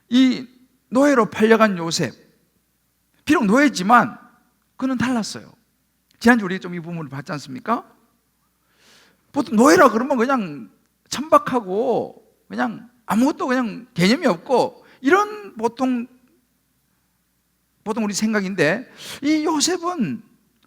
이 노예로 팔려간 요셉, 비록 노예지만 그는 달랐어요. 지난주 우리 좀 이 부분을 봤지 않습니까? 보통 노예라 그러면 그냥 천박하고 그냥 아무것도 그냥 개념이 없고 이런 보통 우리 생각인데, 이 요셉은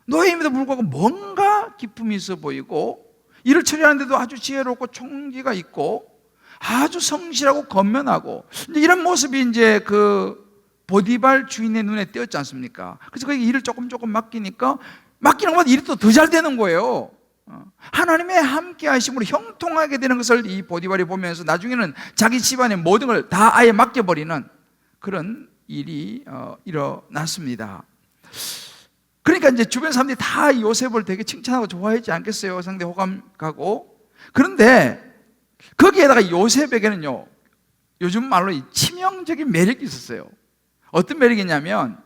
노예임에도 불구하고 뭔가 기품이 있어 보이고 일을 처리하는데도 아주 지혜롭고 총기가 있고 아주 성실하고 건면하고, 이런 모습이 이제 그 보디발 주인의 눈에 띄었지 않습니까? 그래서 그에게 일을 조금 맡기니까 맡기는 것마다 일이 또 더 잘 되는 거예요. 하나님의 함께 하심으로 형통하게 되는 것을 이 보디발이 보면서 나중에는 자기 집안의 모든 걸 다 아예 맡겨버리는 그런 일이 일어났습니다. 그러니까 이제 주변 사람들이 다 요셉을 되게 칭찬하고 좋아하지 않겠어요? 상당히 호감 가고. 그런데 거기에다가 요셉에게는요, 요즘 말로 이 치명적인 매력이 있었어요. 어떤 매력이냐면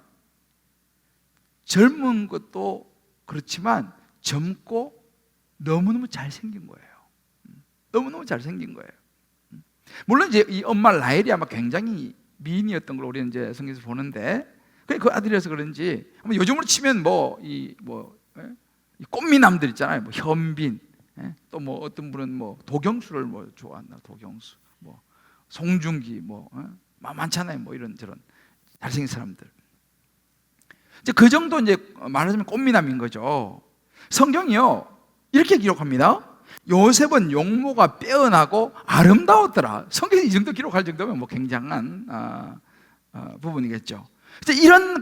젊은 것도 그렇지만 젊고 너무너무 잘생긴 거예요. 너무너무 잘생긴 거예요. 물론 이제 이 엄마 라헬이 아마 굉장히 미인이었던 걸 우리는 이제 성경에서 보는데, 그 아들이라서 그런지 요즘으로 치면 이 꽃미남들 있잖아요. 뭐 현빈, 또 뭐 어떤 분은 뭐 도경수를 뭐 좋아한다. 도경수, 뭐 송중기, 뭐 많잖아요. 뭐 이런 저런 잘생긴 사람들. 이제 그 정도 이제 말하자면 꽃미남인 거죠. 성경이요 이렇게 기록합니다. 요셉은 용모가 빼어나고 아름다웠더라. 성경이 이 정도 기록할 정도면 뭐 굉장한 부분이겠죠. 이런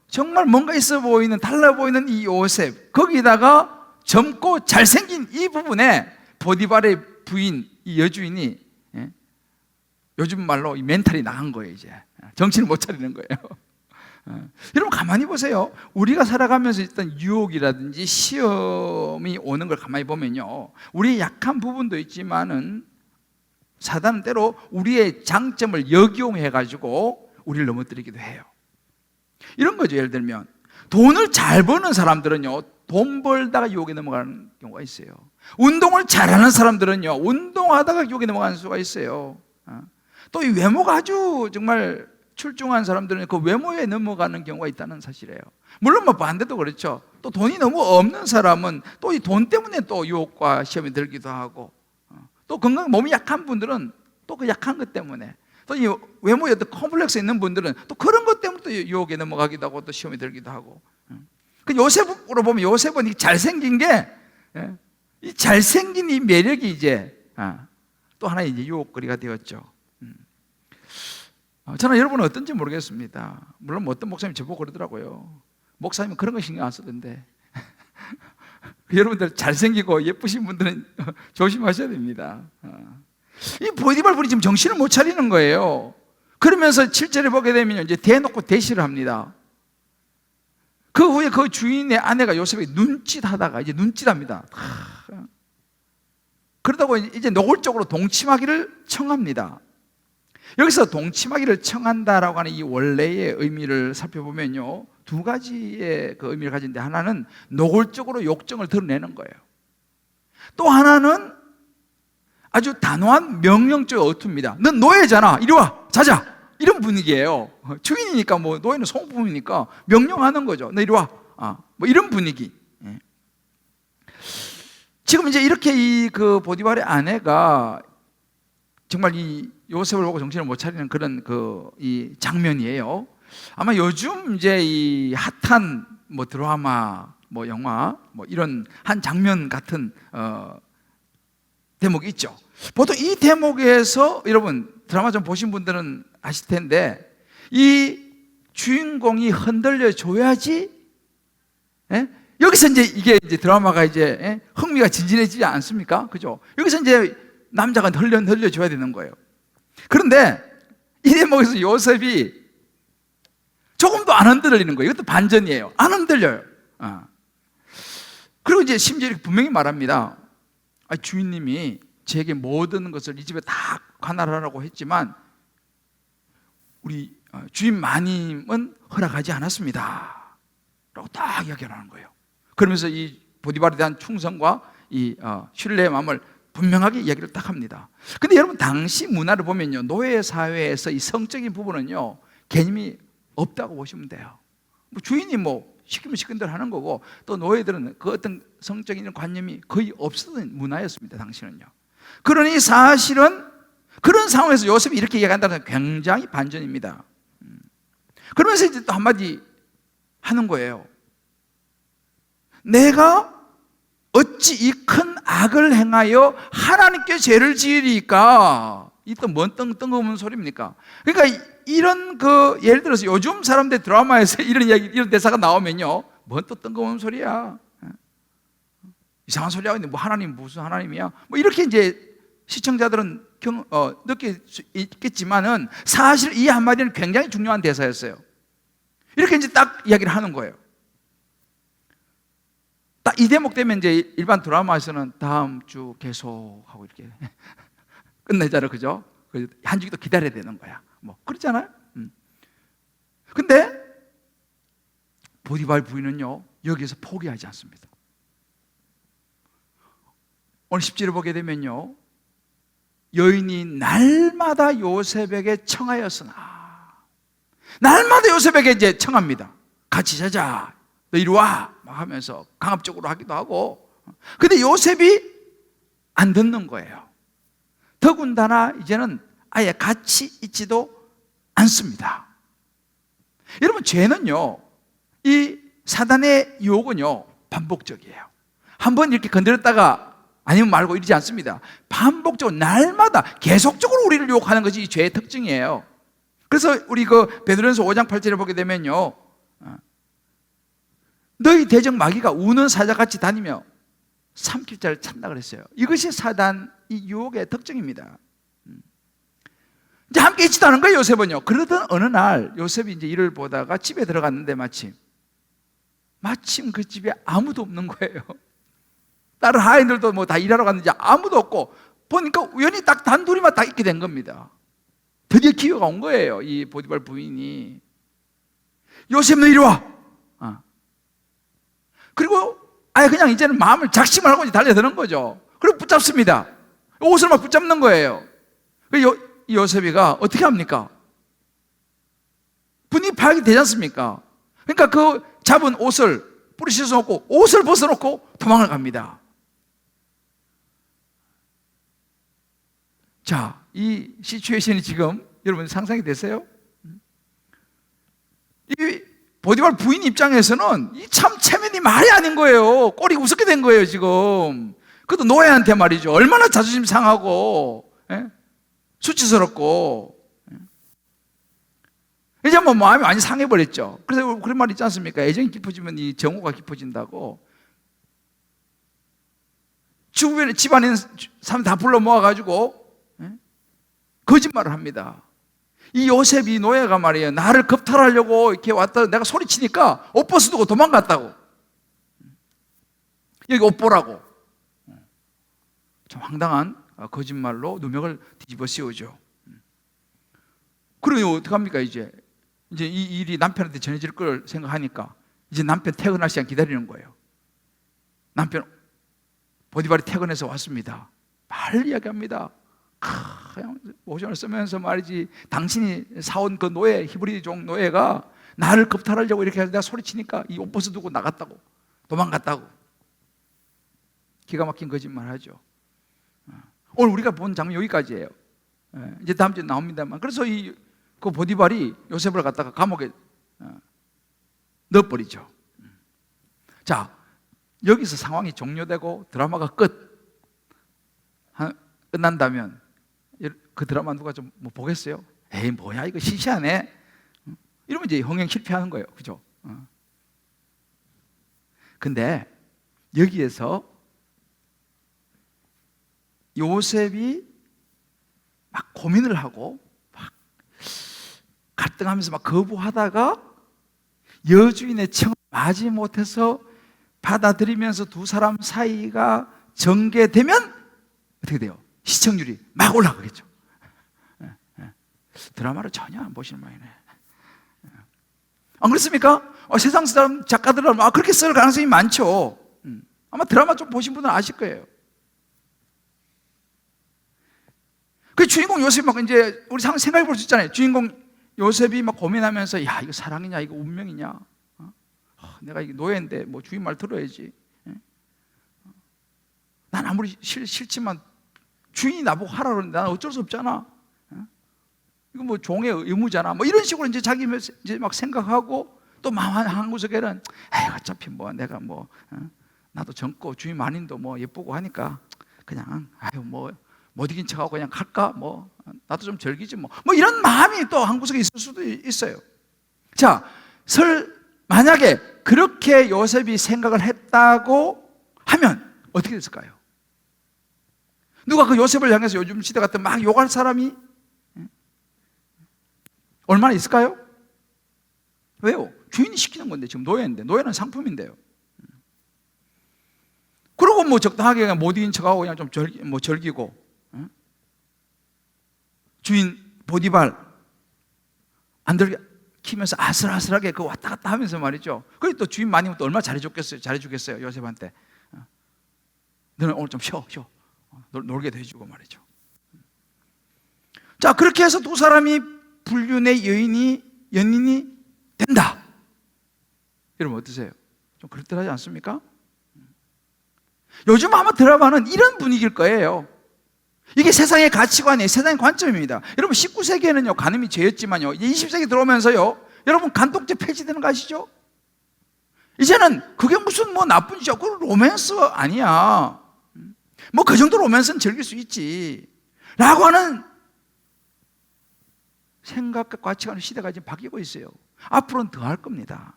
정말 뭔가 있어 보이는, 달라 보이는 이 요셉, 거기다가 젊고 잘생긴 이 부분에 보디발의 부인, 이 여주인이 요즘 말로 이 멘탈이 나간 거예요. 이제 정신을 못 차리는 거예요. 여러분 가만히 보세요. 우리가 살아가면서 일단 유혹이라든지 시험이 오는 걸 가만히 보면요, 우리의 약한 부분도 있지만은 사단은 때로 우리의 장점을 역이용해 가지고 우리를 넘어뜨리기도 해요. 이런 거죠. 예를 들면 돈을 잘 버는 사람들은요, 돈 벌다가 유혹에 넘어가는 경우가 있어요. 운동을 잘하는 사람들은요, 운동하다가 유혹에 넘어가는 수가 있어요. 또 이 외모가 아주 정말 출중한 사람들은 그 외모에 넘어가는 경우가 있다는 사실이에요. 물론 뭐 반대도 그렇죠. 또 돈이 너무 없는 사람은 또 이 돈 때문에 또 유혹과 시험이 들기도 하고, 또 몸이 약한 분들은 또 그 약한 것 때문에, 또 이 외모에 어떤 컴플렉스 있는 분들은 또 그런 것 때문에 또 유혹에 넘어가기도 하고 또 시험이 들기도 하고. 그 요셉으로 보면 요셉은 이 잘생긴 게, 이 잘생긴 이 매력이 이제 또 하나의 이제 유혹거리가 되었죠. 저는 여러분은 어떤지 모르겠습니다. 물론 어떤 목사님이 저보고 그러더라고요. 목사님은 그런 거 신경 안 쓰던데. 여러분들 잘생기고 예쁘신 분들은 조심하셔야 됩니다. 이 보디발 분이 지금 정신을 못 차리는 거예요. 그러면서 7절에 보게 되면 이제 대놓고 대시를 합니다. 그 후에 그 주인의 아내가 요셉에게 눈짓하다가 이제 눈짓합니다. 그러다가 이제 노골적으로 동침하기를 청합니다. 여기서 동침하기를 청한다라고 하는 이 원래의 의미를 살펴보면요, 두 가지의 그 의미를 가진데, 하나는 노골적으로 욕정을 드러내는 거예요. 또 하나는 아주 단호한 명령적 어투입니다. 넌 노예잖아, 이리 와, 자자, 이런 분위기예요. 주인이니까 뭐 노예는 소모품이니까 명령하는 거죠. 너 이리 와, 뭐 이런 분위기. 지금 이제 이렇게 이 그 보디발의 아내가 정말 이 요셉을 보고 정신을 못 차리는 그런 이 장면이에요. 아마 요즘 이제 이 핫한 뭐 드라마, 뭐 영화, 뭐 이런 한 장면 같은 대목이 있죠. 보통 이 대목에서 여러분 드라마 좀 보신 분들은 아실 텐데, 이 주인공이 흔들려 줘야지, 여기서 이제 이게 이제 드라마가 이제 흥미가 진진해지지 않습니까? 그죠? 여기서 이제 남자가 흘려줘야 되는 거예요. 그런데 이 대목에서 요셉이 조금도 안 흔들리는 거예요. 이것도 반전이에요. 안 흔들려요. 그리고 이제 심지어 이렇게 분명히 말합니다. 주인님이 제게 모든 것을 이 집에 다 관할하라고 했지만 우리 주인 마님은 허락하지 않았습니다 라고 딱 이야기를 하는 거예요. 그러면서 이 보디발에 대한 충성과 이 신뢰의 마음을 분명하게 이야기를 딱 합니다. 근데 여러분 당시 문화를 보면요, 노예 사회에서 이 성적인 부분은요 개념이 없다고 보시면 돼요. 뭐 주인이 뭐 시키면 시킨 대로 하는 거고, 또 노예들은 그 어떤 성적인 관념이 거의 없었던 문화였습니다, 당시는요. 그러니 사실은 그런 상황에서 요셉이 이렇게 이야기한다는 건 굉장히 반전입니다. 그러면서 이제 또 한마디 하는 거예요. 내가 어찌 이 큰 악을 행하여 하나님께 죄를 지으리까? 이 또 뭔 뜬금없는 소리입니까? 그러니까 이런 예를 들어서 요즘 사람들 드라마에서 이런 이야기, 이런 대사가 나오면요, 뭔 또 뜬금없는 소리야? 이상한 소리 하고 있는데 뭐 하나님 무슨 하나님이야? 뭐 이렇게 이제 시청자들은 느낄 수 있겠지만은 사실 이 한마디는 굉장히 중요한 대사였어요. 이렇게 이제 딱 이야기를 하는 거예요. 딱 이 대목 되면 이제 일반 드라마에서는 다음 주 계속하고 이렇게 끝내잖아요, 그죠? 한 주기 또 기다려야 되는 거야. 뭐 그렇잖아요. 근데 보디발 부인은요 여기에서 포기하지 않습니다. 오늘 10절을 보게 되면요, 여인이 날마다 요셉에게 청하였으나, 날마다 요셉에게 이제 청합니다. 같이 자자, 너 이리 와 막 하면서 강압적으로 하기도 하고. 근데 요셉이 안 듣는 거예요. 더군다나 이제는 아예 같이 있지도 않습니다. 여러분, 죄는요, 이 사단의 유혹은요 반복적이에요. 한번 이렇게 건드렸다가 아니면 말고 이러지 않습니다. 반복적으로 날마다 계속적으로 우리를 유혹하는 것이 이 죄의 특징이에요. 그래서 우리 베드로전서 5장 8절에 보게 되면요, 너희 대적 마귀가 우는 사자같이 다니며 삼킬 자를 찾나 그랬어요. 이것이 사단 이 유혹의 특징입니다. 이제 함께 있지도 않은 거예요, 요셉은요. 그러던 어느 날 요셉이 이제 일을 보다가 집에 들어갔는데 마침 그 집에 아무도 없는 거예요. 다른 하인들도 뭐 다 일하러 갔는지 아무도 없고, 보니까 우연히 딱 단둘이만 딱 있게 된 겁니다. 드디어 기회가 온 거예요. 이 보디발 부인이 요셉 너 이리 와. 그리고 아예 그냥 이제는 마음을 작심을 하고 달려드는 거죠. 그리고 붙잡습니다. 옷을 막 붙잡는 거예요. 요셉이가 어떻게 합니까? 분위기 파악이 되지 않습니까? 그러니까 그 잡은 옷을 뿌리 씻어놓고 옷을 벗어놓고 도망을 갑니다. 자, 이 시츄에이션이 지금 여러분 상상이 되세요? 이 보디발 부인 입장에서는 이 참 체면이 말이 아닌 거예요. 꼴이 우습게 된 거예요 지금. 그것도 노예한테 말이죠. 얼마나 자존심 상하고 수치스럽고. 이제 뭐 마음이 많이 상해버렸죠. 그래서 그런 말 있지 않습니까? 애정이 깊어지면 이 정오가 깊어진다고. 주변에 집안에 있는 사람 다 불러 모아가지고 거짓말을 합니다. 이 요셉이 노예가 말이에요, 나를 겁탈하려고 이렇게 왔다, 내가 소리치니까 옷 벗어두고 도망갔다고. 여기 옷 보라고. 좀 황당한 거짓말로 누명을 뒤집어 씌우죠. 그러니 어떡합니까? 이제 이 일이 남편한테 전해질 걸 생각하니까 이제 남편 퇴근할 시간 기다리는 거예요. 남편 보디발이 퇴근해서 왔습니다. 말 이야기합니다. 그냥 모션을 쓰면서 말이지, 당신이 사온 그 노예, 히브리 종 노예가 나를 겁탈하려고 이렇게 해서 내가 소리치니까 이 옷 벗어두고 나갔다고, 도망갔다고. 기가 막힌 거짓말 하죠. 오늘 우리가 본 장면 여기까지예요. 이제 다음 주에 나옵니다만, 그래서 그 보디발이 요셉을 갖다가 감옥에 넣어버리죠. 자, 여기서 상황이 종료되고 드라마가 끝난다면 그 드라마 누가 좀 뭐 보겠어요? 에이 뭐야 이거 시시하네. 이러면 이제 흥행 실패하는 거예요, 그죠? 근데 여기에서 요셉이 막 고민을 하고 막 갈등하면서 막 거부하다가 여주인의 청을 마지 못해서 받아들이면서 두 사람 사이가 전개되면 어떻게 돼요? 시청률이 막 올라가겠죠. 드라마를 전혀 안 보시는 모양이네. 안 그렇습니까? 세상 사람 작가들은 그렇게 쓸 가능성이 많죠. 아마 드라마 좀 보신 분들은 아실 거예요. 그 주인공 요셉이 막 이제 우리 생각해 볼 수 있잖아요. 주인공 요셉이 막 고민하면서 야, 이거 사랑이냐, 이거 운명이냐? 내가 이게 노예인데 뭐 주인 말 들어야지. 난 아무리 싫지만 주인이 나보고 하라 그러는데 난 어쩔 수 없잖아. 이거 뭐 종의 의무잖아. 뭐 이런 식으로 이제 자기 이제 막 생각하고 또 마음 한 구석에는 에이, 어차피 뭐 내가 뭐 나도 젊고 주인 마님도 뭐 예쁘고 하니까 그냥 아유 뭐 못 이긴 척하고 그냥 갈까 뭐 나도 좀 즐기지 뭐 이런 마음이 또 한 구석에 있을 수도 있어요. 자, 만약에 그렇게 요셉이 생각을 했다고 하면 어떻게 됐을까요? 누가 그 요셉을 향해서 요즘 시대 같은 막 욕할 사람이 얼마나 있을까요? 왜요? 주인이 시키는 건데, 지금 노예인데, 노예는 상품인데요. 그러고 뭐 적당하게 그냥 못 이긴 척하고 그냥 좀 즐기고, 주인 보디발 안 들키면서 아슬아슬하게 그 왔다 갔다 하면서 말이죠. 그리고 또 주인 마님은 또 얼마나 잘해주겠어요, 요셉한테. 너는 오늘 좀 쉬어. 놀게도 해주고 말이죠. 자, 그렇게 해서 두 사람이 불륜의 연인이 된다. 여러분 어떠세요? 좀 그럴듯하지 않습니까? 요즘 아마 드라마는 이런 분위기일 거예요. 이게 세상의 가치관이에요. 세상의 관점입니다. 여러분 19세기에는요 간음이 죄였지만요 20세기 들어오면서요 여러분 간독죄 폐지되는 거 아시죠? 이제는 그게 무슨 뭐 나쁜 짓이야. 그건 로맨스 아니야. 뭐 그 정도 로맨스는 즐길 수 있지 라고 하는 생각과 가치관의 시대가 지금 바뀌고 있어요. 앞으로는 더 할 겁니다.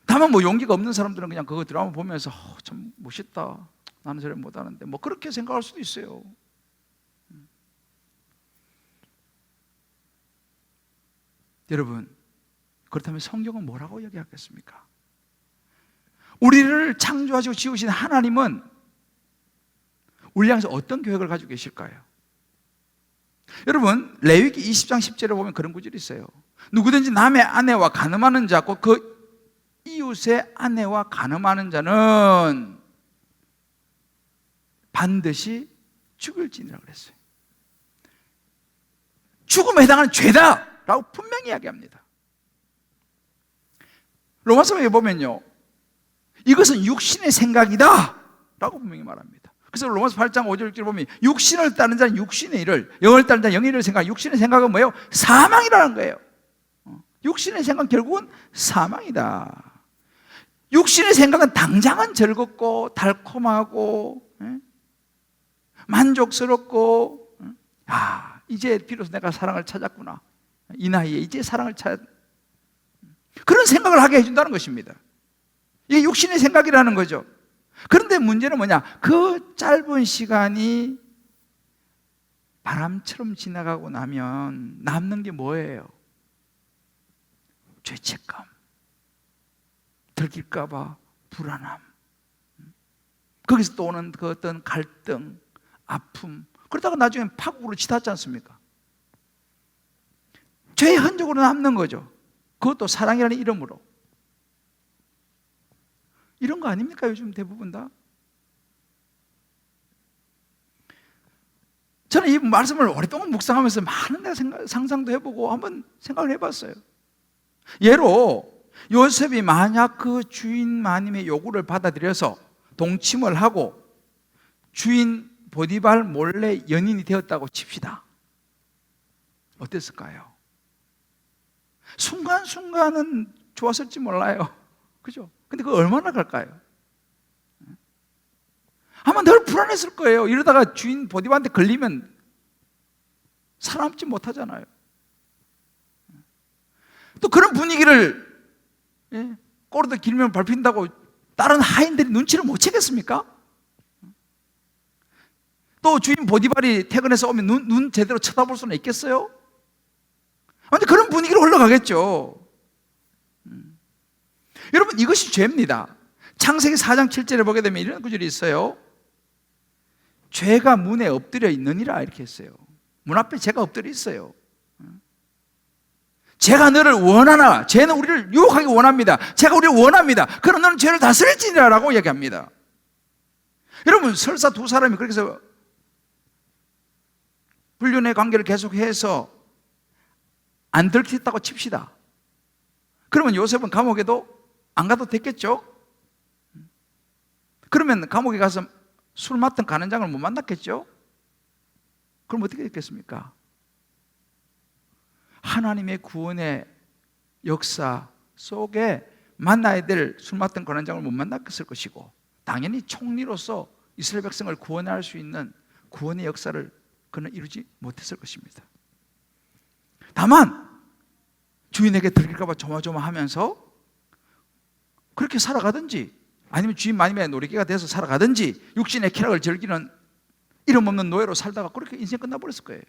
다만 뭐 용기가 없는 사람들은 그냥 그거 드라마 보면서 참 멋있다, 나는 저래 못하는데 뭐 그렇게 생각할 수도 있어요. 여러분, 그렇다면 성경은 뭐라고 이야기하겠습니까? 우리를 창조하시고 지으신 하나님은 우리 향해서 어떤 계획을 가지고 계실까요? 여러분 레위기 20장 10절에 보면 그런 구절이 있어요. 누구든지 남의 아내와 간음하는 자고 그 이웃의 아내와 간음하는 자는 반드시 죽을지니라 그랬어요. 죽음에 해당하는 죄다 라고 분명히 이야기합니다. 로마서에 보면요 이것은 육신의 생각이다 라고 분명히 말합니다. 그래서 로마서 8장 5절 6절 보면 육신을 따르는 자는 육신의 일을, 영을 따르는 자는 영의 일을 생각. 육신의 생각은 뭐예요? 사망이라는 거예요. 육신의 생각은 결국은 사망이다. 육신의 생각은 당장은 즐겁고 달콤하고 만족스럽고 이제 비로소 내가 사랑을 찾았구나, 이 나이에 이제 사랑을 그런 생각을 하게 해준다는 것입니다. 이게 육신의 생각이라는 거죠. 그런데 문제는 뭐냐? 그 짧은 시간이 바람처럼 지나가고 나면 남는 게 뭐예요? 죄책감, 들킬까봐 불안함, 거기서 또 오는 그 어떤 갈등, 아픔, 그러다가 나중에 파국으로 치닫지 않습니까? 죄의 흔적으로 남는 거죠. 그것도 사랑이라는 이름으로. 이런 거 아닙니까? 요즘 대부분 다. 저는 이 말씀을 오랫동안 묵상하면서 많은 내가 상상도 해보고 한번 생각을 해봤어요. 예로 요셉이 만약 그 주인 마님의 요구를 받아들여서 동침을 하고 주인 보디발 몰래 연인이 되었다고 칩시다. 어땠을까요? 순간순간은 좋았을지 몰라요. 그죠? 근데 그거 얼마나 갈까요? 아마 늘 불안했을 거예요. 이러다가 주인 보디발한테 걸리면 살아남지 못하잖아요. 또 그런 분위기를 꼬르도 길면 밟힌다고 다른 하인들이 눈치를 못 채겠습니까? 또 주인 보디발이 퇴근해서 오면 눈 제대로 쳐다볼 수는 있겠어요? 근데 그런 분위기로 흘러가겠죠. 여러분 이것이 죄입니다. 창세기 4장 7절에 보게 되면 이런 구절이 있어요. 죄가 문에 엎드려 있느니라 이렇게 했어요. 문 앞에 죄가 엎드려 있어요. 죄가 너를 원하나, 죄는 우리를 유혹하기 원합니다. 죄가 우리를 원합니다. 그럼 너는 죄를 다스릴지니라 라고 얘기합니다. 여러분 설사 두 사람이 그렇게 해서 불륜의 관계를 계속해서 안 들켰다고 칩시다. 그러면 요셉은 감옥에도 안 가도 됐겠죠? 그러면 감옥에 가서 술 맡던 간원장을 못 만났겠죠? 그럼 어떻게 됐겠습니까? 하나님의 구원의 역사 속에 만나야 될 술 맡던 간원장을 못 만났을 것이고, 당연히 총리로서 이스라엘 백성을 구원할 수 있는 구원의 역사를 그는 이루지 못했을 것입니다. 다만 주인에게 들킬까 봐 조마조마하면서 그렇게 살아가든지, 아니면 주인 마님의 놀이개가 돼서 살아가든지, 육신의 쾌락을 즐기는 이름 없는 노예로 살다가 그렇게 인생 끝나버렸을 거예요.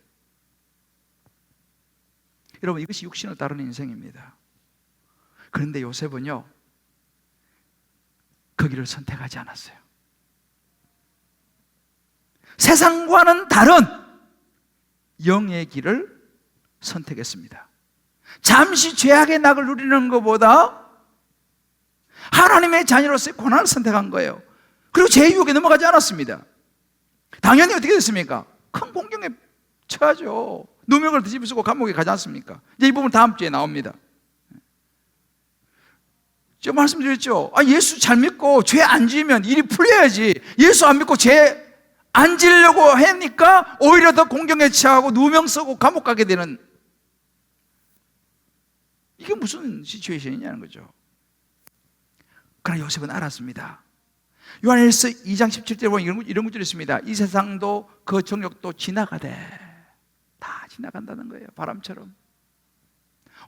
여러분, 이것이 육신을 따르는 인생입니다. 그런데 요셉은요, 그 길을 선택하지 않았어요. 세상과는 다른 영의 길을 선택했습니다. 잠시 죄악의 낙을 누리는 것보다 하나님의 자녀로서의 고난을 선택한 거예요. 그리고 죄의 유혹에 넘어가지 않았습니다. 당연히 어떻게 됐습니까? 큰 공경에 처하죠. 누명을 뒤집으시고 감옥에 가지 않습니까? 이제 이 부분 다음 주에 나옵니다. 제가 말씀드렸죠. 예수 잘 믿고 죄 안 지으면 일이 풀려야지. 예수 안 믿고 죄 안 지으려고 하니까 오히려 더 공경에 처하고 누명 쓰고 감옥 가게 되는, 이게 무슨 시츄에이션이냐는 거죠. 그러나 요셉은 알았습니다. 요한일서 2장 17절에 보면 이런 구절이 있습니다. 이 세상도 그 정욕도 지나가되, 다 지나간다는 거예요. 바람처럼.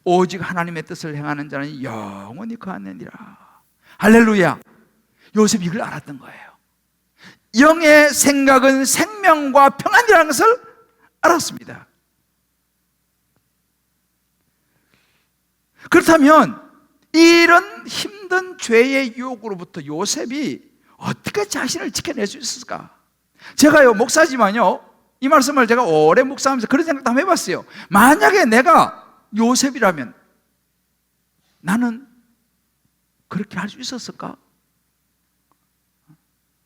오직 하나님의 뜻을 행하는 자는 영원히 거하느니라. 할렐루야. 요셉이 이걸 알았던 거예요. 영의 생각은 생명과 평안이라는 것을 알았습니다. 그렇다면 이런 힘든 죄의 유혹으로부터 요셉이 어떻게 자신을 지켜낼 수 있을까? 제가요, 목사지만요, 이 말씀을 제가 오래 묵상하면서 그런 생각도 한번 해봤어요. 만약에 내가 요셉이라면 나는 그렇게 할 수 있었을까?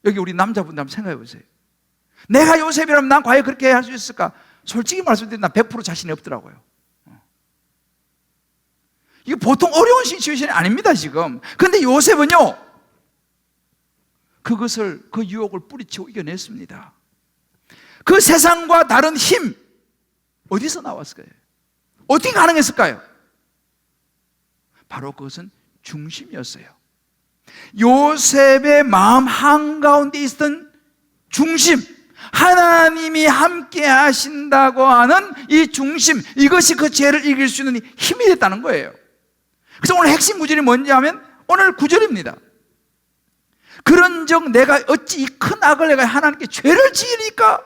여기 우리 남자분들 한번 생각해 보세요. 내가 요셉이라면 난 과연 그렇게 할 수 있을까? 솔직히 말씀드리면 난 100% 자신이 없더라고요. 이게 보통 어려운 시츄에이션이 아닙니다, 지금. 근데 요셉은요, 그것을, 그 유혹을 뿌리치고 이겨냈습니다. 그 세상과 다른 힘, 어디서 나왔을까요? 어떻게 가능했을까요? 바로 그것은 중심이었어요. 요셉의 마음 한가운데 있었던 중심, 하나님이 함께 하신다고 하는 이 중심, 이것이 그 죄를 이길 수 있는 힘이 됐다는 거예요. 그래서 오늘 핵심 구절이 뭔지 하면 오늘 구절입니다. 그런즉 내가 어찌 이 큰 악을 내가 하나님께 죄를 지으리까?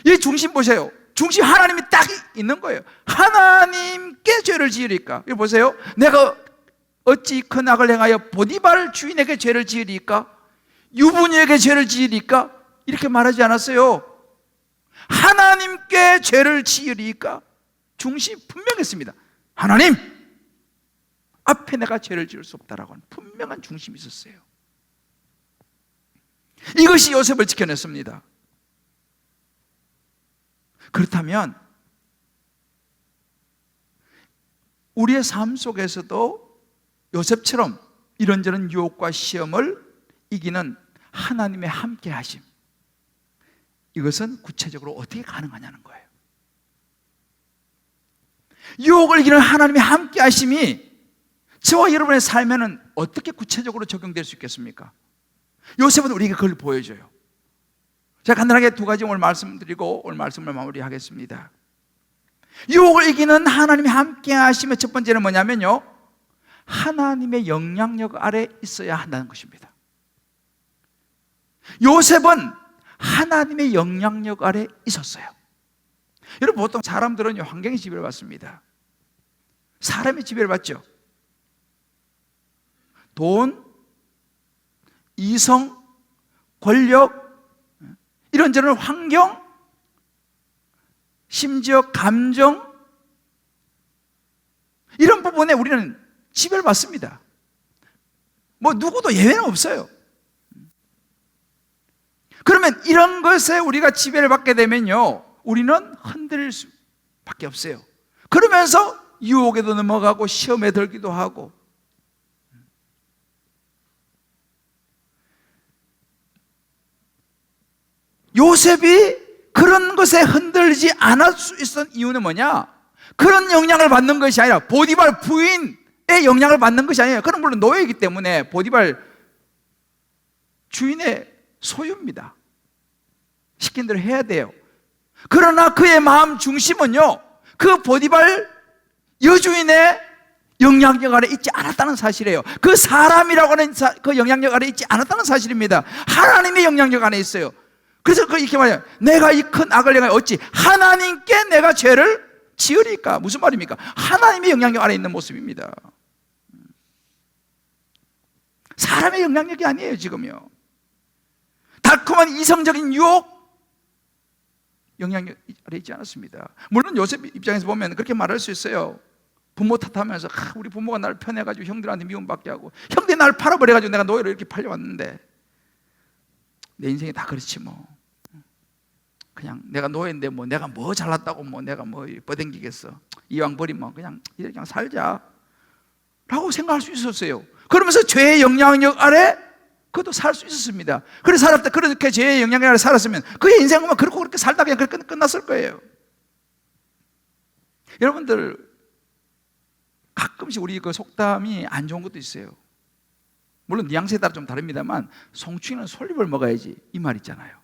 이 중심 보세요. 중심 하나님이 딱 있는 거예요. 하나님께 죄를 지으리까? 이거 보세요. 내가 어찌 이 큰 악을 행하여 보디발 주인에게 죄를 지으리까? 유부녀에게 죄를 지으리까? 이렇게 말하지 않았어요. 하나님께 죄를 지으리까? 중심 분명했습니다. 하나님 앞에 내가 죄를 지을 수 없다라고 하는 분명한 중심이 있었어요. 이것이 요셉을 지켜냈습니다. 그렇다면 우리의 삶 속에서도 요셉처럼 이런저런 유혹과 시험을 이기는 하나님의 함께하심, 이것은 구체적으로 어떻게 가능하냐는 거예요. 유혹을 이기는 하나님의 함께하심이 저와 여러분의 삶에는 어떻게 구체적으로 적용될 수 있겠습니까? 요셉은 우리에게 그걸 보여줘요. 제가 간단하게 두 가지 오늘 말씀드리고 오늘 말씀을 마무리하겠습니다. 유혹을 이기는 하나님의 함께하심의 첫 번째는 뭐냐면요, 하나님의 영향력 아래 있어야 한다는 것입니다. 요셉은 하나님의 영향력 아래 있었어요. 여러분, 보통 사람들은 환경의 지배를 받습니다. 사람의 지배를 받죠. 돈, 이성, 권력, 이런저런 환경, 심지어 감정, 이런 부분에 우리는 지배를 받습니다. 뭐 누구도 예외는 없어요. 그러면 이런 것에 우리가 지배를 받게 되면요, 우리는 흔들릴 수밖에 없어요. 그러면서 유혹에도 넘어가고 시험에 들기도 하고. 요셉이 그런 것에 흔들리지 않을 수 있었던 이유는 뭐냐? 그런 영향을 받는 것이 아니라 보디발 부인의 영향을 받는 것이 아니에요. 그는 물론 노예이기 때문에 보디발 주인의 소유입니다. 시킨 대로 해야 돼요. 그러나 그의 마음 중심은요, 그 보디발 여주인의 영향력 아래 있지 않았다는 사실이에요. 그 사람이라고 하는 그 영향력 아래 있지 않았다는 사실입니다. 하나님의 영향력 안에 있어요. 그래서 이렇게 말해요. 내가 이 큰 악을 행하여 어찌 하나님께 내가 죄를 지으리까? 무슨 말입니까? 하나님의 영향력 안에 있는 모습입니다. 사람의 영향력이 아니에요, 지금요. 달콤한 이성적인 유혹, 영향력 아래 있지 않았습니다. 물론 요셉 입장에서 보면 그렇게 말할 수 있어요. 부모 탓하면서 우리 부모가 나를 편해가지고 형들한테 미움받게 하고, 형들이 나를 팔아버려가지고 내가 노예로 이렇게 팔려왔는데 내 인생이 다 그렇지 뭐. 그냥 내가 노예인데 뭐 내가 뭐 잘났다고 뭐 내가 뭐 뻗댕기겠어. 이왕 버리면 그냥 이렇게 그냥 살자 라고 생각할 수 있었어요. 그러면서 죄의 영향력 아래 그것도 살 수 있었습니다. 그래서 살았다. 그렇게 죄의 영향력 아래 살았으면 그의 인생은 그렇게 살다 그냥 그렇게 끝났을 거예요. 여러분들 가끔씩 우리 그 속담이 안 좋은 것도 있어요. 물론 뉘앙스에 따라 좀 다릅니다만 송충이는 솔잎을 먹어야지 이 말 있잖아요.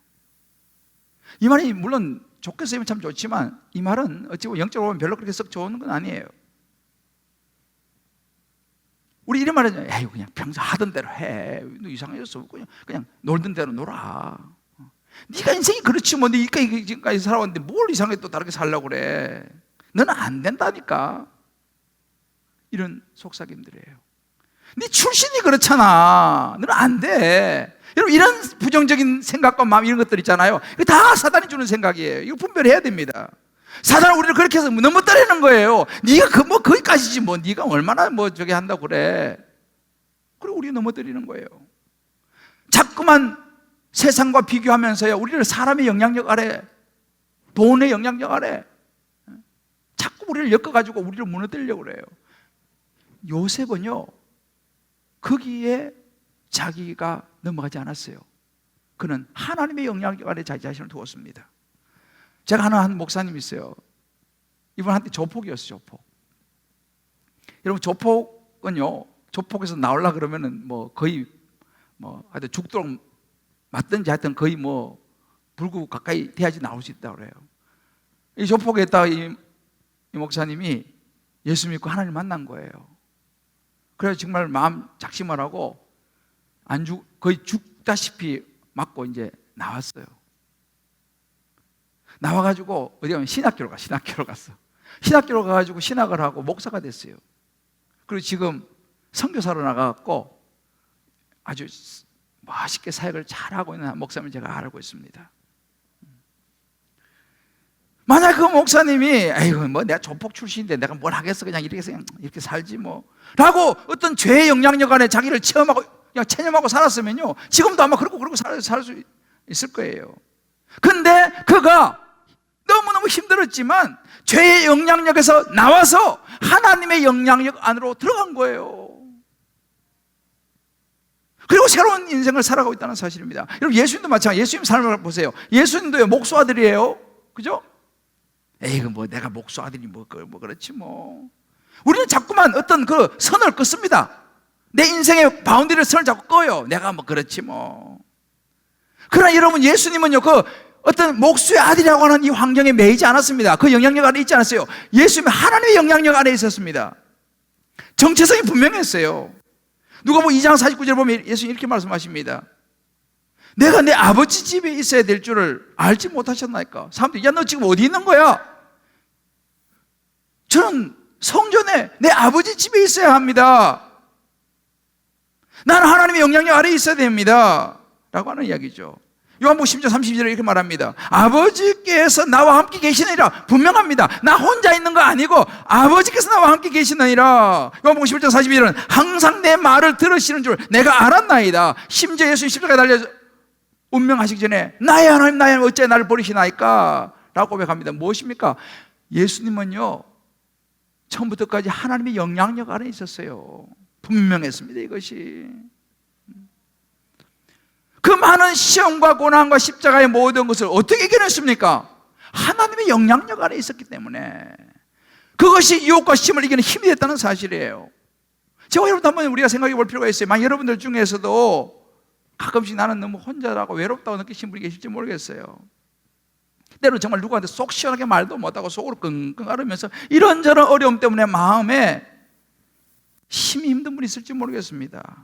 이 말이 물론 좋게 쓰면 참 좋지만 이 말은 어찌 보면 영적으로 보면 별로 그렇게 썩 좋은 건 아니에요. 우리 이런 말은 에이 그냥 평소 하던 대로 해. 너 이상해졌어. 그냥 놀던 대로 놀아. 네가 인생이 그렇지 뭐 네가 지금까지 살아왔는데 뭘 이상하게 또 다르게 살려고 그래. 너는 안 된다니까. 이런 속삭임들이에요. 네 출신이 그렇잖아. 너는 안 돼. 여러분 이런 부정적인 생각과 마음 이런 것들 있잖아요. 이거 다 사단이 주는 생각이에요. 이거 분별해야 됩니다. 사단은 우리를 그렇게 해서 넘어뜨리는 거예요. 네가 뭐 거기까지지 뭐 네가 얼마나 뭐 저기 한다고 그래. 그리고 우리 넘어뜨리는 거예요. 자꾸만 세상과 비교하면서요 우리를 사람의 영향력 아래, 돈의 영향력 아래 자꾸 우리를 엮어가지고 우리를 무너뜨리려고 그래요. 요셉은요 거기에 자기가 넘어가지 않았어요. 그는 하나님의 영향력 아래 자기 자신을 두었습니다. 제가 아는 한 목사님이 있어요. 이분 한때 조폭이었어요. 조폭. 여러분 조폭은요 조폭에서 나오려 그러면은 뭐 거의 뭐 하여튼 죽도록 맞든지 하여튼 거의 뭐 불구 가까이 돼야지 나올 수 있다고 그래요. 이 조폭에 있다가 이 목사님이 예수 믿고 하나님 만난 거예요. 그래서 정말 마음 작심을 하고 거의 죽다시피 맞고 이제 나왔어요. 나와가지고 어디 가면 신학교로 갔어. 신학교로 가가지고 신학을 하고 목사가 됐어요. 그리고 지금 선교사로 나가갖고 아주 멋있게 사역을 잘하고 있는 목사님을 제가 알고 있습니다. 만약 그 목사님이 에이구 뭐 내가 조폭 출신인데 내가 뭘 하겠어 그냥 이렇게 살지 뭐 라고 어떤 죄의 영향력 안에 자기를 체험하고 그냥 체념하고 살았으면요 지금도 아마 그러고 살 수 있을 거예요. 근데 그가 너무너무 힘들었지만 죄의 영향력에서 나와서 하나님의 영향력 안으로 들어간 거예요. 그리고 새로운 인생을 살아가고 있다는 사실입니다. 여러분 예수님도 마찬가지예요. 예수님 삶을 보세요. 예수님도요 목수 아들이에요. 그죠? 에이 뭐 내가 목수 아들이 뭐 그렇지 뭐. 우리는 자꾸만 어떤 그 선을 긋습니다. 내 인생의 바운더리를 선을 자꾸 꺼요. 내가 뭐 그렇지 뭐. 그러나 여러분 예수님은요 그 어떤 목수의 아들이라고 하는 이 환경에 매이지 않았습니다. 그 영향력 안에 있지 않았어요. 예수님은 하나님의 영향력 안에 있었습니다. 정체성이 분명했어요. 누가복음 2장 49절 보면 예수님 이렇게 말씀하십니다. 내가 내 아버지 집에 있어야 될 줄을 알지 못하셨나이까? 사람들이 야 너 지금 어디 있는 거야? 저는 성전에 내 아버지 집에 있어야 합니다. 나는 하나님의 영향력 아래에 있어야 됩니다 라고 하는 이야기죠. 요한복음 10장 32절에 이렇게 말합니다. 아버지께서 나와 함께 계시느니라. 분명합니다. 나 혼자 있는 거 아니고 아버지께서 나와 함께 계시느니라. 요한복음 11장 42절은 항상 내 말을 들으시는 줄 내가 알았나이다. 심지어 예수님 십자가에 달려 운명하시기 전에 나의 하나님 어째 나를 버리시나이까? 라고 고백합니다. 무엇입니까? 예수님은요, 처음부터까지 하나님의 영향력 안에 있었어요. 분명했습니다, 이것이. 그 많은 시험과 고난과 십자가의 모든 것을 어떻게 이겨냈습니까? 하나님의 영향력 안에 있었기 때문에. 그것이 유혹과 시험을 이기는 힘이 됐다는 사실이에요. 저와 여러분 한번 우리가 생각해 볼 필요가 있어요. 만약 여러분들 중에서도 가끔씩 나는 너무 혼자라고 외롭다고 느끼시는 분이 계실지 모르겠어요. 때로는 정말 누구한테 속 시원하게 말도 못하고 속으로 끙끙 앓으면서 이런저런 어려움 때문에 마음에 힘이 힘든 분이 있을지 모르겠습니다.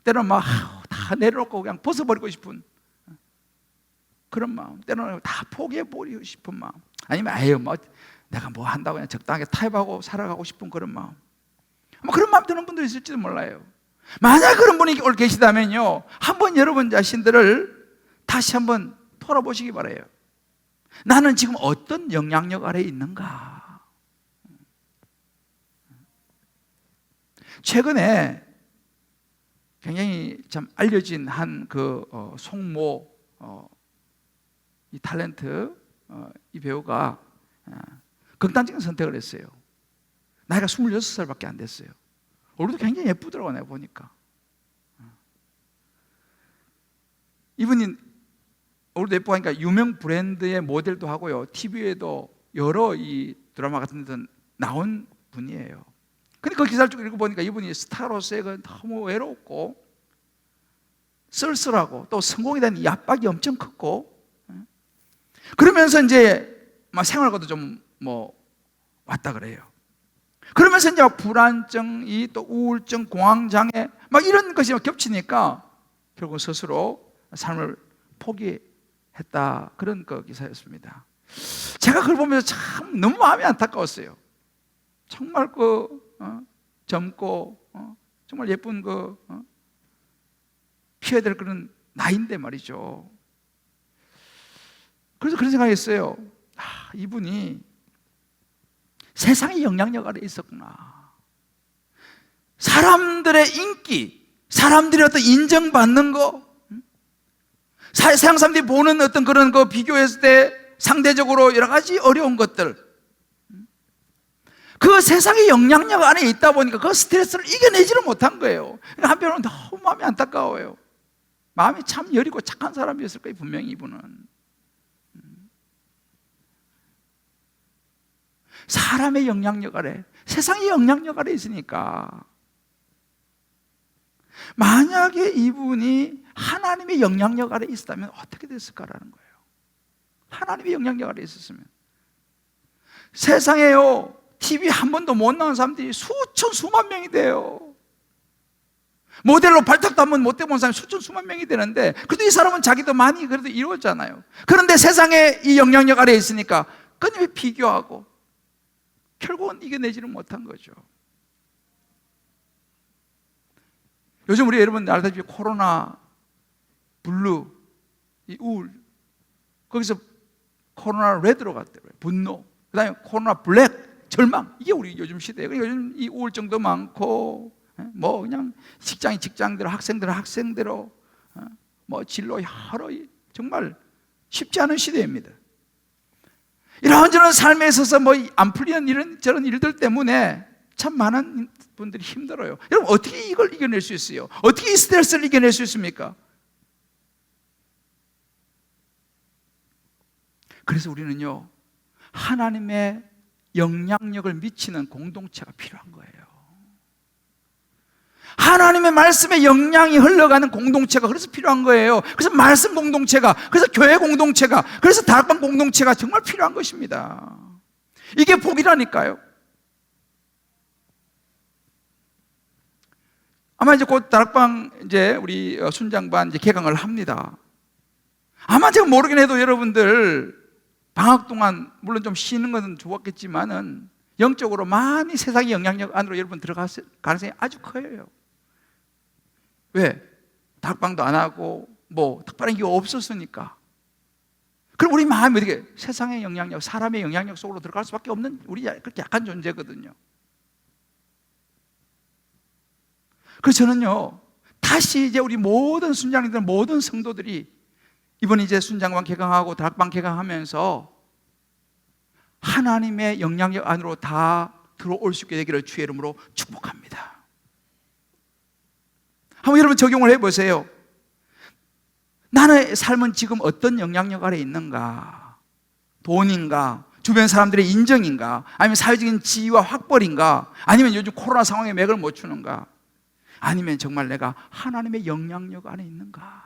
때로는 막 다 내려놓고 그냥 벗어버리고 싶은 그런 마음, 때로는 다 포기해버리고 싶은 마음, 아니면 아유 뭐 내가 뭐 한다고 그냥 적당하게 타협하고 살아가고 싶은 그런 마음, 아마 그런 마음 드는 분도 있을지도 몰라요. 만약 그런 분이 오늘 계시다면요, 한번 여러분 자신들을 다시 한번 돌아보시기 바라요. 나는 지금 어떤 영향력 아래에 있는가? 최근에 굉장히 참 알려진 한 그 송모 이 탤런트 이 배우가 극단적인 선택을 했어요. 나이가 26살밖에 안 됐어요. 얼굴도 굉장히 예쁘더라고요, 내가 보니까. 이분이 얼굴도 예쁘니까 유명 브랜드의 모델도 하고요, TV에도 여러 이 드라마 같은 데도 나온 분이에요. 근데 그 기사를 쭉 읽어보니까 이분이 스타로서의 그 너무 외롭고 쓸쓸하고 또 성공에 대한 압박이 엄청 컸고, 그러면서 이제 막 생활과도 좀 뭐 왔다 그래요. 그러면서 이제 불안증이 또 우울증, 공황장애 막 이런 것이 겹치니까 결국 스스로 삶을 포기했다, 그런 그 기사였습니다. 제가 그걸 보면서 참 너무 마음이 안타까웠어요. 정말 젊고 정말 예쁜 피해야 될 그런 나이인데 말이죠. 그래서 그런 생각했어요. 이분이 세상의 영향력 아래 있었구나. 사람들의 인기, 사람들의 어떤 인정받는 거, 세상 사람들이 보는 어떤 그런 거 비교했을 때 상대적으로 여러 가지 어려운 것들, 그 세상의 영향력 안에 있다 보니까 그 스트레스를 이겨내지를 못한 거예요. 한편으로는 너무 마음이 안타까워요. 마음이 참 여리고 착한 사람이었을 거예요, 분명히 이분은. 사람의 영향력 아래, 세상의 영향력 아래 있으니까 만약에 이분이 하나님의 영향력 아래 있었다면 어떻게 됐을까라는 거예요. 하나님의 영향력 아래 있었으면 세상에요, TV 한 번도 못 나온 사람들이 수천 수만 명이 돼요. 모델로 발탁도 한 번 못 해본 사람이 수천 수만 명이 되는데, 그래도 이 사람은 자기도 많이 그래도 이루었잖아요. 그런데 세상에 이 영향력 아래 있으니까 끊임이 비교하고 결국은 이겨내지는 못한 거죠. 요즘 우리 여러분 알다시피 코로나 블루, 이 우울, 거기서 코로나 레드로 갔더라고요. 분노, 그 다음에 코로나 블랙, 절망. 이게 우리 요즘 시대예요. 요즘 이 우울증도 많고, 뭐 그냥 직장이 직장대로, 학생들은 학생대로, 뭐 진로 여러, 정말 쉽지 않은 시대입니다. 이런저런 삶에 있어서 뭐 안 풀리는 이런 저런 일들 때문에 참 많은 분들이 힘들어요. 여러분 어떻게 이걸 이겨낼 수 있어요? 어떻게 이 스트레스를 이겨낼 수 있습니까? 그래서 우리는요, 하나님의 영향력을 미치는 공동체가 필요한 거예요. 하나님의 말씀에 영향이 흘러가는 공동체가 그래서 필요한 거예요. 그래서 말씀 공동체가, 그래서 교회 공동체가, 그래서 다락방 공동체가 정말 필요한 것입니다. 이게 복이라니까요. 아마 이제 곧 다락방 이제 우리 순장반 이제 개강을 합니다. 아마 제가 모르긴 해도 여러분들 방학 동안 물론 좀 쉬는 건 좋았겠지만은 영적으로 많이 세상의 영향력 안으로 여러분 들어갔을 가능성이 아주 커요. 왜? 다락방도 안 하고 뭐 특별한 게 없었으니까. 그럼 우리 마음이 어떻게 세상의 영향력, 사람의 영향력 속으로 들어갈 수밖에 없는, 우리 그렇게 약한 존재거든요. 그래서 저는요, 다시 이제 우리 모든 순장님들, 모든 성도들이 이번 이제 순장반 개강하고 다락방 개강하면서 하나님의 영향력 안으로 다 들어올 수 있게 되기를 주의 이름으로 축복합니다. 한번 여러분 적용을 해보세요. 나의 삶은 지금 어떤 영향력 아래 있는가? 돈인가? 주변 사람들의 인정인가? 아니면 사회적인 지위와 학벌인가? 아니면 요즘 코로나 상황에 맥을 못 추는가? 아니면 정말 내가 하나님의 영향력 안에 있는가?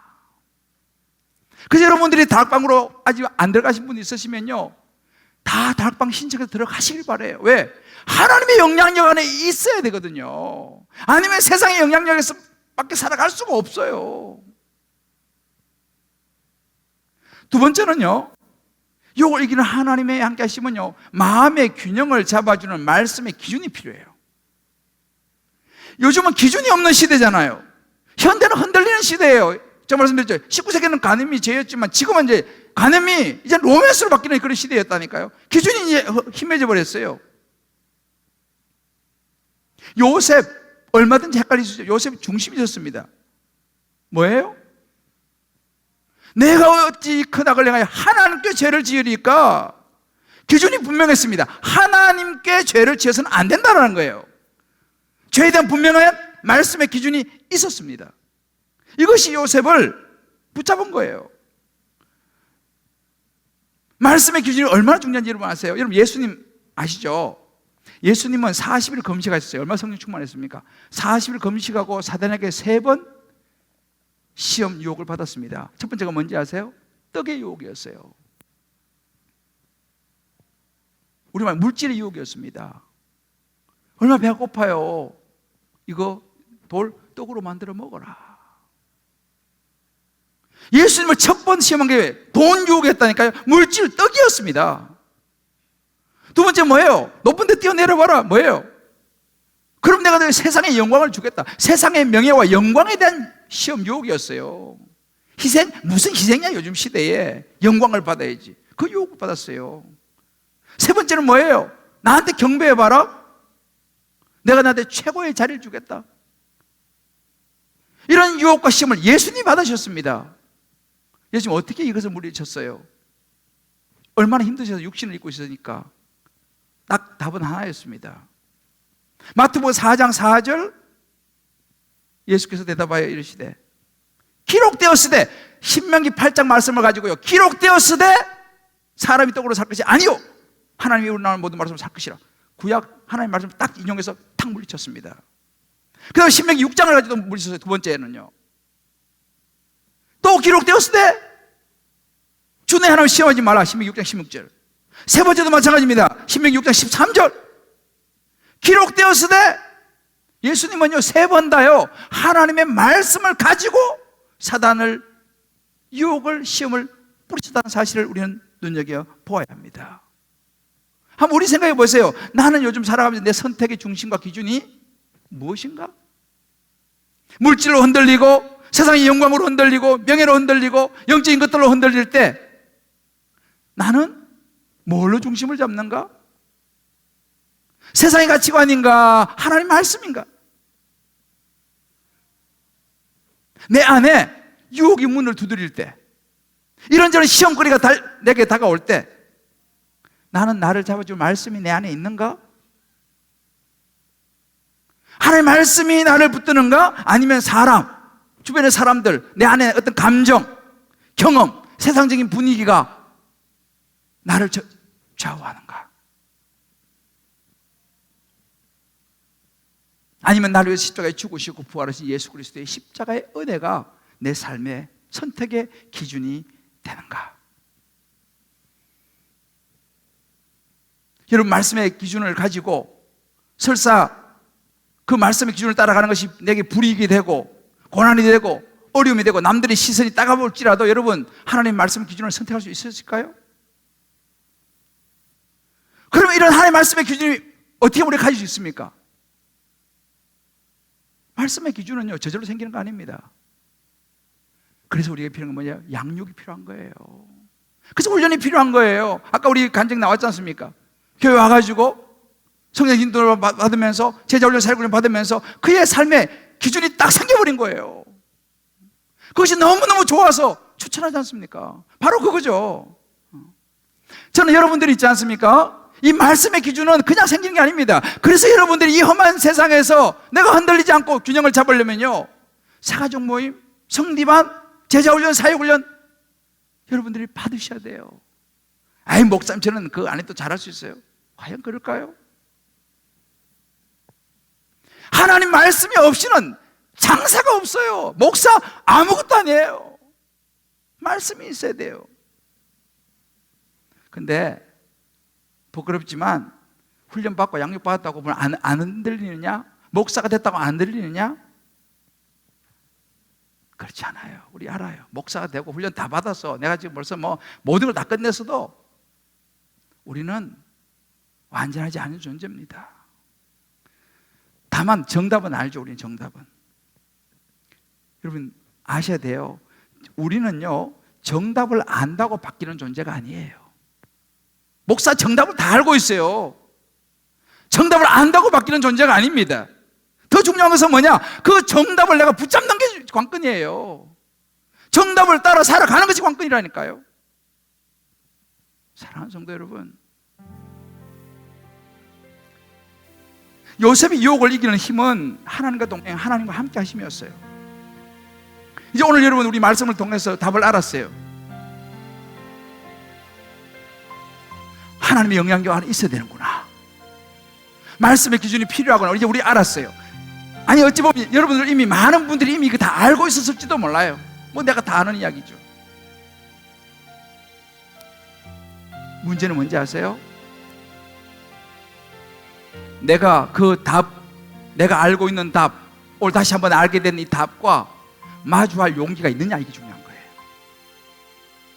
그래서 여러분들이 다락방으로 아직 안 들어가신 분 있으시면요, 다 다락방 신청해서 들어가시길 바래요. 왜? 하나님의 영향력 안에 있어야 되거든요. 아니면 세상의 영향력에서 밖에 살아갈 수가 없어요. 두 번째는요, 이걸 이기는 하나님의 함께 하시면요, 마음의 균형을 잡아주는 말씀의 기준이 필요해요. 요즘은 기준이 없는 시대잖아요. 현대는 흔들리는 시대예요. 제가 말씀드렸죠. 19세기는 간음이 죄였지만 지금은 이제 간음이 이제 로맨스로 바뀌는 그런 시대였다니까요. 기준이 이제 희미해져 버렸어요. 요셉 얼마든지 헷갈릴 수 있죠. 요셉 중심이셨습니다. 뭐예요? 내가 어찌 큰 악을 행하여 하나님께 죄를 지으리까? 기준이 분명했습니다. 하나님께 죄를 지어서는 안 된다는 거예요. 죄에 대한 분명한 말씀의 기준이 있었습니다. 이것이 요셉을 붙잡은 거예요. 말씀의 기준이 얼마나 중요한지 여러분 아세요? 여러분 예수님 아시죠? 예수님은 40일 금식하셨어요. 얼마나 성령 충만했습니까? 40일 금식하고 사단에게 3번 시험 유혹을 받았습니다. 첫 번째가 뭔지 아세요? 떡의 유혹이었어요. 우리말 물질의 유혹이었습니다. 얼마나 배가 고파요. 이거 돌 떡으로 만들어 먹어라. 예수님을 첫 번 시험한 게 돈 유혹이었다니까요. 물질 떡이었습니다. 두 번째 뭐예요? 높은 데 뛰어내려봐라. 뭐예요? 그럼 내가 너희 세상의 영광을 주겠다. 세상의 명예와 영광에 대한 시험 유혹이었어요. 희생? 무슨 희생이야 요즘 시대에. 영광을 받아야지. 그 유혹을 받았어요. 세 번째는 뭐예요? 나한테 경배해봐라. 내가 나한테 최고의 자리를 주겠다. 이런 유혹과 시험을 예수님이 받으셨습니다. 예수님 어떻게 이것을 물리쳤어요? 얼마나 힘드셔서 육신을 입고 있으니까. 딱 답은 하나였습니다. 마태복음 4장 4절 예수께서 대답하여 이르시되 기록되었으되, 신명기 8장 말씀을 가지고요, 기록되었으되 사람이 떡으로 살 것이 아니요 하나님이 우러나오는 모든 말씀을 살 것이라. 구약 하나님의 말씀을 딱 인용해서 탁 물리쳤습니다. 그 다음에 신명기 6장을 가지고 물리쳤어요. 두 번째는요, 또 기록되었으되 주내 하나님 시험하지 마라. 신명기 6장 16절. 세 번째도 마찬가지입니다. 신명기 6장 13절. 기록되었으되, 예수님은요 3번 다요 하나님의 말씀을 가지고 사단을, 유혹을, 시험을 뿌리쳤다는 사실을 우리는 눈여겨보아야 합니다. 한번 우리 생각해 보세요. 나는 요즘 살아가면서 내 선택의 중심과 기준이 무엇인가? 물질로 흔들리고, 세상의 영광으로 흔들리고, 명예로 흔들리고, 영적인 것들로 흔들릴 때 나는 뭘로 중심을 잡는가? 세상의 가치관인가? 하나님 말씀인가? 내 안에 유혹이 문을 두드릴 때, 이런저런 시험거리가 내게 다가올 때 나는 나를 잡아줄 말씀이 내 안에 있는가? 하나님의 말씀이 나를 붙드는가? 아니면 사람, 주변의 사람들, 내 안에 어떤 감정, 경험, 세상적인 분위기가 나를 좌우하는가? 아니면 나를 위해서 십자가에 죽으시고 부활하신 예수 그리스도의 십자가의 은혜가 내 삶의 선택의 기준이 되는가? 여러분, 말씀의 기준을 가지고 설사 그 말씀의 기준을 따라가는 것이 내게 불이익이 되고 고난이 되고 어려움이 되고 남들의 시선이 따가울지라도 여러분, 하나님의 말씀의 기준을 선택할 수 있을까요? 그러면 이런 하나님의 말씀의 기준이 어떻게 우리가 가질 수 있습니까? 말씀의 기준은요 저절로 생기는 거 아닙니다. 그래서 우리에게 필요한 건 뭐냐? 양육이 필요한 거예요. 그래서 훈련이 필요한 거예요. 아까 우리 간증 나왔지 않습니까? 교회 와가지고 성령 인도를 받으면서 제자 훈련, 사역 훈련 받으면서 그의 삶의 기준이 딱 생겨버린 거예요. 그것이 너무너무 좋아서 추천하지 않습니까? 바로 그거죠. 저는 여러분들이 있지 않습니까? 이 말씀의 기준은 그냥 생기는 게 아닙니다. 그래서 여러분들이 이 험한 세상에서 내가 흔들리지 않고 균형을 잡으려면요, 사가족 모임, 성리반, 제자훈련, 사역훈련 여러분들이 받으셔야 돼요. 아이, 목사님 저는 그 안에 또 잘할 수 있어요. 과연 그럴까요? 하나님 말씀이 없이는 장사가 없어요. 목사 아무것도 아니에요. 말씀이 있어야 돼요. 근데 부끄럽지만 훈련받고 양육받았다고 보면 안 흔들리느냐? 목사가 됐다고 안 흔들리느냐? 그렇지 않아요. 우리 알아요. 목사가 되고 훈련 다 받아서 내가 지금 벌써 뭐 모든 걸 다 끝냈어도 우리는 완전하지 않은 존재입니다. 다만 정답은 알죠. 우리는 정답은. 여러분 아셔야 돼요. 우리는요, 정답을 안다고 바뀌는 존재가 아니에요. 목사 정답을 다 알고 있어요. 정답을 안다고 바뀌는 존재가 아닙니다. 더 중요한 것은 뭐냐? 그 정답을 내가 붙잡는 게 관건이에요. 정답을 따라 살아가는 것이 관건이라니까요. 사랑하는 성도 여러분, 요셉이 유혹을 이기는 힘은 하나님과 동행, 하나님과 함께 하심이었어요. 이제 오늘 여러분 우리 말씀을 통해서 답을 알았어요. 하나님의 영향력 안에 있어야 되는구나. 말씀의 기준이 필요하구나. 이제 우리 알았어요. 아니 어찌 보면 여러분들 이미 많은 분들이 이미 다 알고 있었을지도 몰라요. 뭐 내가 다 아는 이야기죠. 문제는 뭔지 아세요? 내가 그 답, 내가 알고 있는 답, 오늘 다시 한번 알게 된 이 답과 마주할 용기가 있느냐, 이게 중요한 거예요.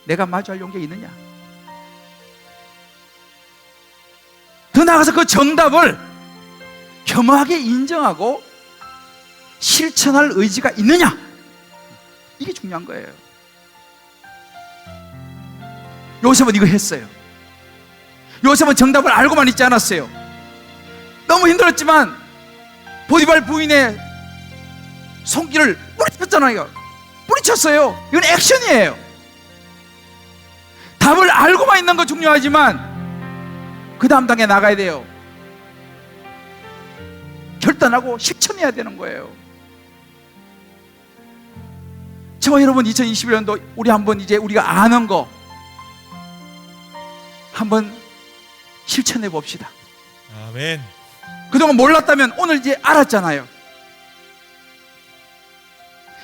내가 마주할 용기가 있느냐. 더 나아가서 그 정답을 겸허하게 인정하고 실천할 의지가 있느냐, 이게 중요한 거예요. 요셉은 이거 했어요. 요셉은 정답을 알고만 있지 않았어요. 너무 힘들었지만 보디발 부인의 손길을 뿌리쳤잖아요. 뿌리쳤어요. 이건 액션이에요. 답을 알고만 있는 거 중요하지만 그 다음 단계 나가야 돼요. 결단하고 실천해야 되는 거예요. 저와 여러분 2021년도 우리 한번 이제 우리가 아는 거 한번 실천해 봅시다. 아멘. 그동안 몰랐다면 오늘 이제 알았잖아요.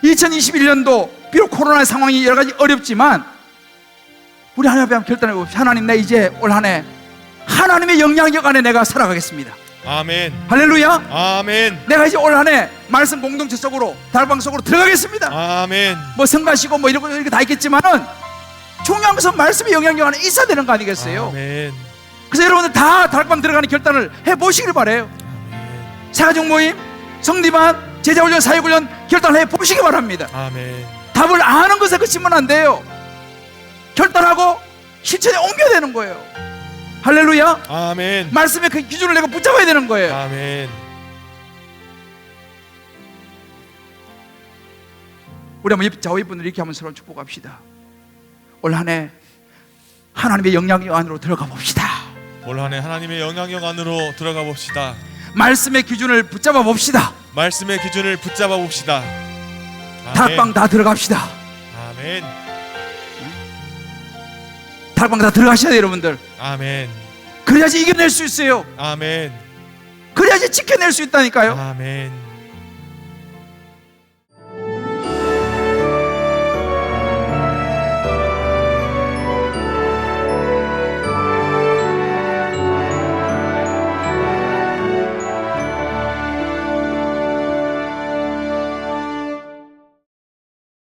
2021년도 비록 코로나 상황이 여러 가지 어렵지만 우리 하나님 앞에 한번 결단해 봅시다. 하나님, 나 이제 올 한 해 하나님의 영향력 안에 내가 살아가겠습니다. 아멘. 할렐루야. 아멘. 내가 이제 올 한 해 말씀 공동체 속으로, 달방 속으로 들어가겠습니다. 아멘. 뭐 성가시고 뭐 이런 거 이렇게 다 있겠지만은 중요한 것은 말씀의 영향력 안에 있어야 되는 거 아니겠어요? 아멘. 그래서 여러분들 다 달방 들어가는 결단을 해보시길 바래요. 사가족 모임, 성리반, 제자훈련, 사역훈련 결단을 해보시기 바랍니다. 아멘. 답을 아는 것에 그치면 안 돼요. 결단하고 실천에 옮겨야 되는 거예요. 할렐루야. 아멘. 말씀의 그 기준을 내가 붙잡아야 되는 거예요. 아멘. 우리 한번 좌우 분들 이렇게 한번 서로 축복합시다. 올 한 해 하나님의 영향력 안으로 들어가 봅시다. 올 한 해 하나님의 영향력 안으로 들어가 봅시다. 말씀의 기준을 붙잡아 봅시다. 말씀의 기준을 붙잡아 봅시다. 달방 다 들어갑시다. 아멘. 달방 다 들어가셔야 돼요, 여러분들. 아멘. 그래야지 이겨낼 수 있어요. 아멘. 그래야지 지켜낼 수 있다니까요. 아멘.